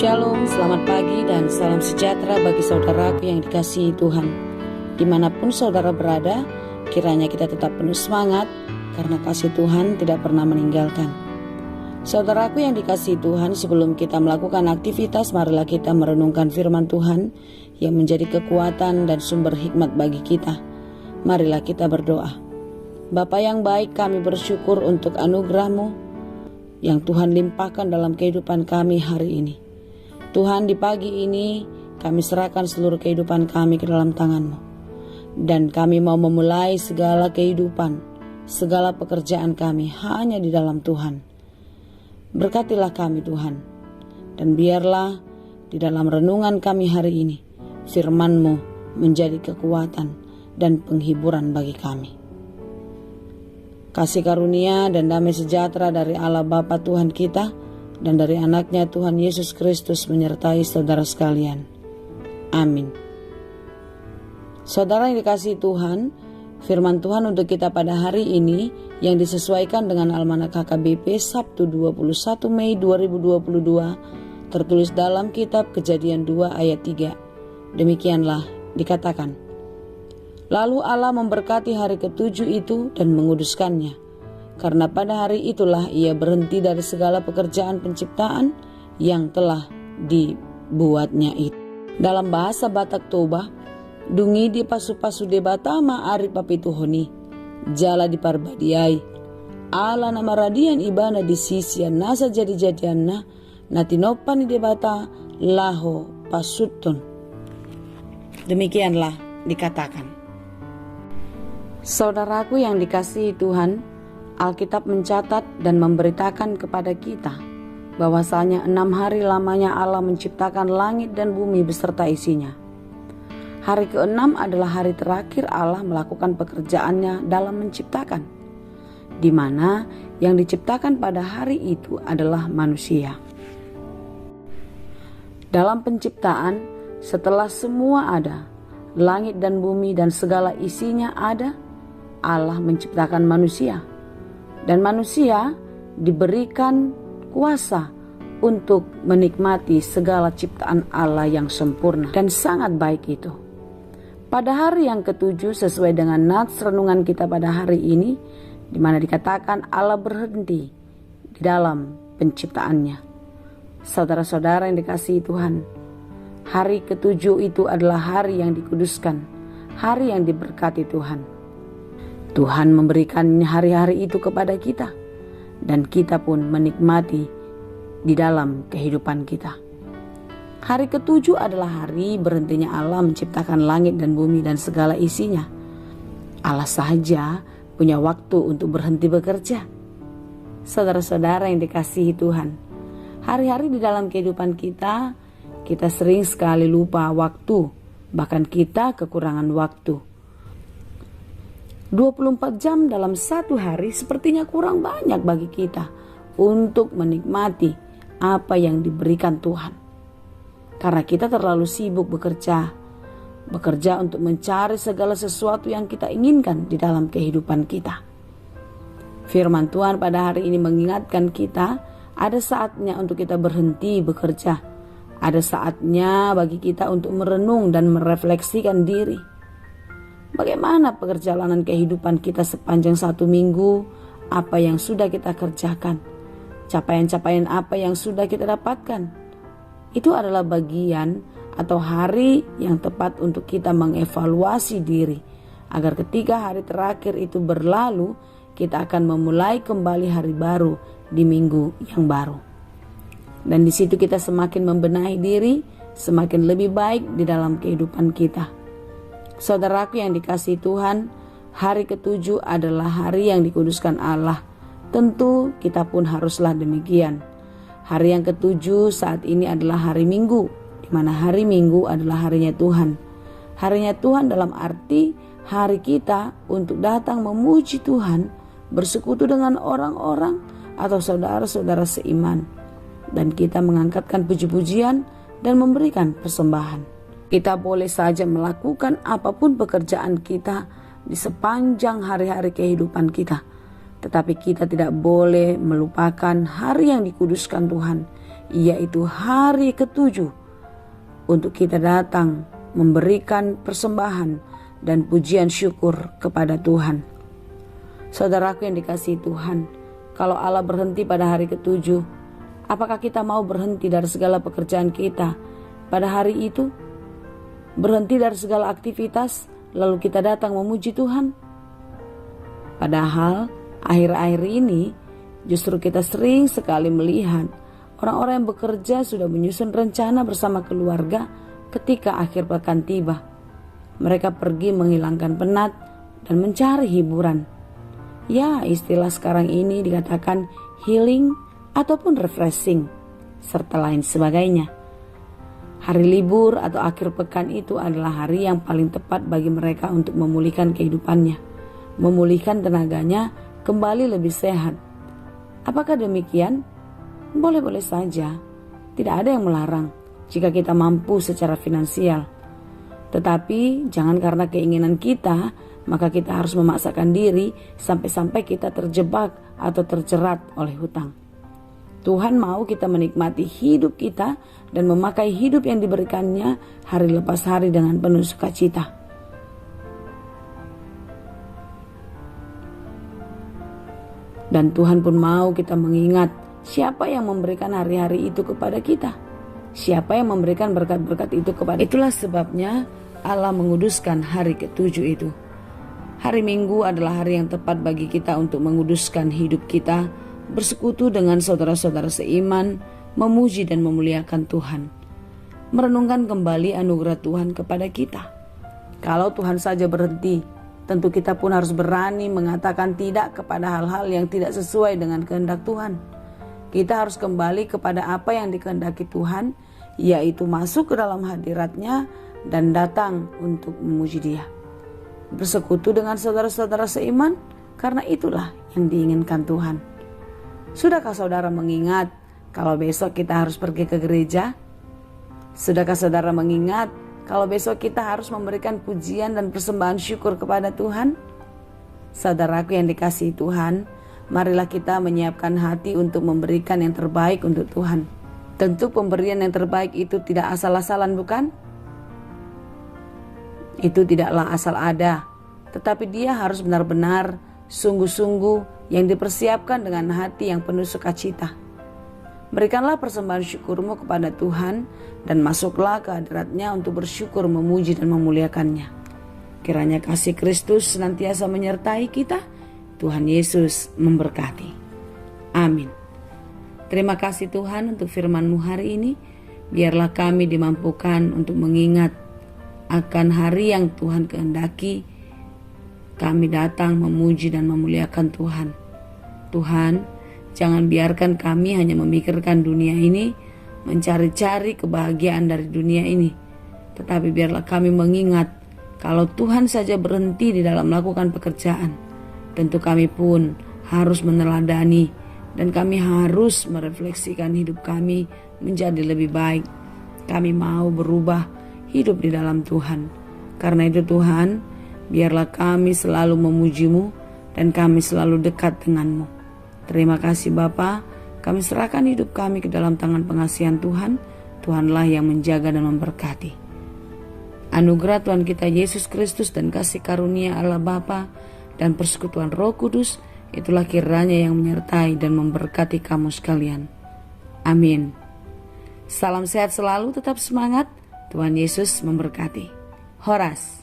Shalom, selamat pagi dan salam sejahtera bagi saudaraku yang dikasihi Tuhan. Dimanapun saudara berada, kiranya kita tetap penuh semangat karena kasih Tuhan tidak pernah meninggalkan. Saudaraku yang dikasihi Tuhan, sebelum kita melakukan aktivitas, marilah kita merenungkan firman Tuhan yang menjadi kekuatan dan sumber hikmat bagi kita. Marilah kita berdoa. Bapa yang baik, kami bersyukur untuk anugerah-Mu yang Tuhan limpahkan dalam kehidupan kami hari ini. Tuhan, di pagi ini kami serahkan seluruh kehidupan kami ke dalam tangan-Mu. Dan kami mau memulai segala kehidupan, segala pekerjaan kami hanya di dalam Tuhan. Berkatilah kami Tuhan, dan biarlah di dalam renungan kami hari ini, firman-Mu menjadi kekuatan dan penghiburan bagi kami. Kasih karunia dan damai sejahtera dari Allah Bapa Tuhan kita dan dari anaknya Tuhan Yesus Kristus menyertai saudara sekalian. Amin. Saudara yang dikasihi Tuhan, firman Tuhan untuk kita pada hari ini yang disesuaikan dengan Almanak HKBP Sabtu 21 Mei 2022 tertulis dalam kitab Kejadian 2 ayat 3. Demikianlah dikatakan, lalu Allah memberkati hari ketujuh itu dan menguduskannya, karena pada hari itulah ia berhenti dari segala pekerjaan penciptaan yang telah dibuatnya itu. Dalam bahasa Batak Toba, dungi di pasu-pasu debata ma ari papituhoni, jala di parbadiai, ala nama radian ibana di sisian nasa jadi-jadianna, natinopan di debata laho pasutun. Demikianlah dikatakan. Saudaraku yang dikasihi Tuhan, Alkitab mencatat dan memberitakan kepada kita bahwasanya 6 hari lamanya Allah menciptakan langit dan bumi beserta isinya. Hari ke-6 adalah hari terakhir Allah melakukan pekerjaannya dalam menciptakan, di mana yang diciptakan pada hari itu adalah manusia. Dalam penciptaan, setelah semua ada, langit dan bumi dan segala isinya ada, Allah menciptakan manusia. Dan manusia diberikan kuasa untuk menikmati segala ciptaan Allah yang sempurna dan sangat baik itu. Pada hari yang ketujuh sesuai dengan nats renungan kita pada hari ini, di mana dikatakan Allah berhenti di dalam penciptaannya. Saudara-saudara yang dikasihi Tuhan, hari ketujuh itu adalah hari yang dikuduskan, hari yang diberkati Tuhan. Tuhan memberikan hari-hari itu kepada kita, dan kita pun menikmati di dalam kehidupan kita. Hari ketujuh adalah hari berhentinya Allah menciptakan langit dan bumi dan segala isinya. Allah saja punya waktu untuk berhenti bekerja. Saudara-saudara yang dikasihi Tuhan, hari-hari di dalam kehidupan kita sering sekali lupa waktu, bahkan kita kekurangan waktu. 24 jam dalam satu hari sepertinya kurang banyak bagi kita untuk menikmati apa yang diberikan Tuhan. Karena kita terlalu sibuk bekerja untuk mencari segala sesuatu yang kita inginkan di dalam kehidupan kita. Firman Tuhan pada hari ini mengingatkan kita, ada saatnya untuk kita berhenti bekerja. Ada saatnya bagi kita untuk merenung dan merefleksikan diri. Bagaimana perjalanan kehidupan kita sepanjang 1 minggu? Apa yang sudah kita kerjakan? Capaian-capaian apa yang sudah kita dapatkan? Itu adalah bagian atau hari yang tepat untuk kita mengevaluasi diri, agar ketika hari terakhir itu berlalu, kita akan memulai kembali hari baru di minggu yang baru. Dan di situ kita semakin membenahi diri, semakin lebih baik di dalam kehidupan kita. Saudaraku yang dikasihi Tuhan, hari ketujuh adalah hari yang dikuduskan Allah. Tentu kita pun haruslah demikian. Hari yang ketujuh saat ini adalah hari Minggu, di mana hari Minggu adalah harinya Tuhan. Harinya Tuhan dalam arti hari kita untuk datang memuji Tuhan, bersekutu dengan orang-orang atau saudara-saudara seiman. Dan kita mengangkatkan puji-pujian dan memberikan persembahan. Kita boleh saja melakukan apapun pekerjaan kita di sepanjang hari-hari kehidupan kita. Tetapi kita tidak boleh melupakan hari yang dikuduskan Tuhan, yaitu hari ke-7, untuk kita datang memberikan persembahan dan pujian syukur kepada Tuhan. Saudaraku yang dikasihi Tuhan, kalau Allah berhenti pada hari ke-7, apakah kita mau berhenti dari segala pekerjaan kita pada hari itu? Berhenti dari segala aktivitas, lalu kita datang memuji Tuhan? Padahal akhir-akhir ini justru kita sering sekali melihat orang-orang yang bekerja sudah menyusun rencana bersama keluarga ketika akhir pekan tiba. Mereka pergi menghilangkan penat dan mencari hiburan. Ya, istilah sekarang ini dikatakan healing ataupun refreshing, serta lain sebagainya. Hari libur atau akhir pekan itu adalah hari yang paling tepat bagi mereka untuk memulihkan kehidupannya, memulihkan tenaganya, kembali lebih sehat. Apakah demikian? Boleh-boleh saja, tidak ada yang melarang jika kita mampu secara finansial. Tetapi jangan karena keinginan kita, maka kita harus memaksakan diri sampai-sampai kita terjebak atau terjerat oleh hutang. Tuhan mau kita menikmati hidup kita dan memakai hidup yang diberikannya hari lepas hari dengan penuh sukacita. Dan Tuhan pun mau kita mengingat siapa yang memberikan hari-hari itu kepada kita. Siapa yang memberikan berkat-berkat itu kepada kita. Itulah sebabnya Allah menguduskan hari ke-7 itu. Hari Minggu adalah hari yang tepat bagi kita untuk menguduskan hidup kita, bersekutu dengan saudara-saudara seiman, memuji dan memuliakan Tuhan, merenungkan kembali anugerah Tuhan kepada kita. Kalau Tuhan saja berhenti, tentu kita pun harus berani mengatakan tidak kepada hal-hal yang tidak sesuai dengan kehendak Tuhan. Kita harus kembali kepada apa yang dikehendaki Tuhan, yaitu masuk ke dalam hadirat-Nya dan datang untuk memuji Dia. Bersekutu dengan saudara-saudara seiman, karena itulah yang diinginkan Tuhan. Sudahkah saudara mengingat kalau besok kita harus pergi ke gereja? Sudahkah saudara mengingat kalau besok kita harus memberikan pujian dan persembahan syukur kepada Tuhan? Saudaraku yang dikasihi Tuhan, marilah kita menyiapkan hati untuk memberikan yang terbaik untuk Tuhan. Tentu pemberian yang terbaik itu tidak asal-asalan, bukan? Itu tidaklah asal ada, tetapi dia harus benar-benar sungguh-sungguh yang dipersiapkan dengan hati yang penuh sukacita. Berikanlah persembahan syukurmu kepada Tuhan dan masuklah ke hadirat-Nya untuk bersyukur, memuji dan memuliakannya. Kiranya kasih Kristus senantiasa menyertai kita. Tuhan Yesus memberkati. Amin. Terima kasih Tuhan untuk firman-Mu hari ini. Biarlah kami dimampukan untuk mengingat akan hari yang Tuhan kehendaki. Kami datang memuji dan memuliakan Tuhan. Tuhan, jangan biarkan kami hanya memikirkan dunia ini, mencari-cari kebahagiaan dari dunia ini. Tetapi biarlah kami mengingat kalau Tuhan saja berhenti di dalam melakukan pekerjaan, tentu kami pun harus meneladani dan kami harus merefleksikan hidup kami menjadi lebih baik. Kami mau berubah hidup di dalam Tuhan. Karena itu Tuhan, biarlah kami selalu memuji-Mu dan kami selalu dekat dengan-Mu. Terima kasih Bapa, kami serahkan hidup kami ke dalam tangan pengasihan Tuhan. Tuhanlah yang menjaga dan memberkati. Anugerah Tuhan kita Yesus Kristus dan kasih karunia Allah Bapa dan persekutuan Roh Kudus, itulah kiranya yang menyertai dan memberkati kamu sekalian. Amin. Salam sehat selalu, tetap semangat. Tuhan Yesus memberkati. Horas.